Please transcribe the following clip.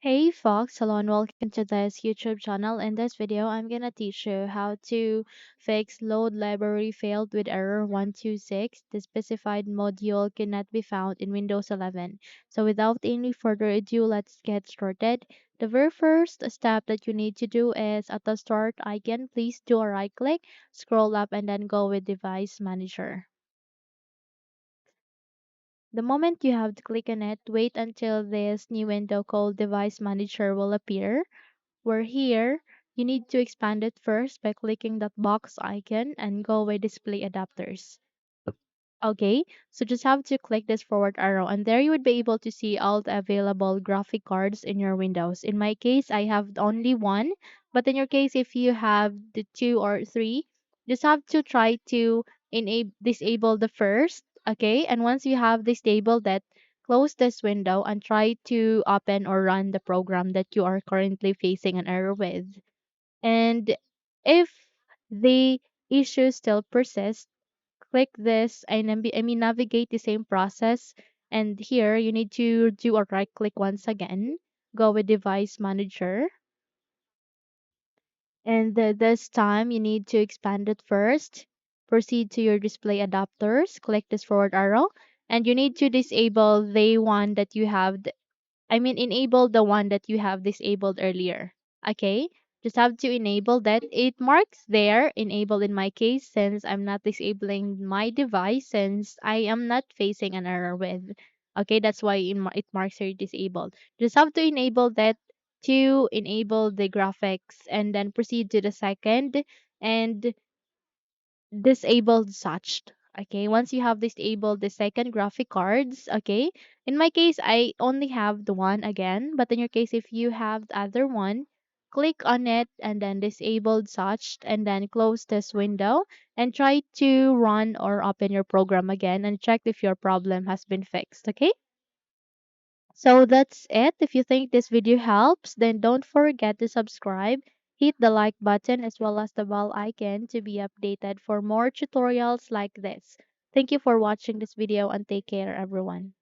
Hey Fox, hello and welcome to this YouTube channel. In this video, I'm gonna teach you how to fix load library failed with error 126. The specified module cannot be found in Windows 11. So without any further ado, let's get started. The very first step that you need to do is at the start icon, please do a right click, scroll up and then go with device manager. The moment you have to click on it, wait until this new window called device manager will appear. Where here, you need to expand it first by clicking that box icon and go with display adapters. Okay, so just have to click this forward arrow and there you would be able to see all the available graphic cards in your Windows. In my case, I have only one, but in your case, if you have the two or three, just have to try to disable the first, okay? And once you have disabled that, close this window and try to open or run the program that you are currently facing an error with. And if the issue still persists, click this and then navigate the same process, and here you need to do a right click once again, go with device manager, and this time you need to expand it first, proceed to your display adapters, click this forward arrow, and you need to disable the one that you have enable the one that you have disabled earlier. Okay? Just have to enable that. It marks there, enable in my case, since I'm not disabling my device, since I am not facing an error with. Okay, that's why it marks here disabled. Just have to enable that to enable the graphics and then proceed to the second and disabled such. Okay, once you have disabled the second graphic cards, okay, in my case I only have the one again, but in your case if you have the other one, click on it and then disabled such and then close this window and try to run or open your program again and check if your problem has been fixed. Okay, so that's it. If you think this video helps, then don't forget to subscribe, hit the like button as well as the bell icon to be updated for more tutorials like this. Thank you for watching this video and take care everyone.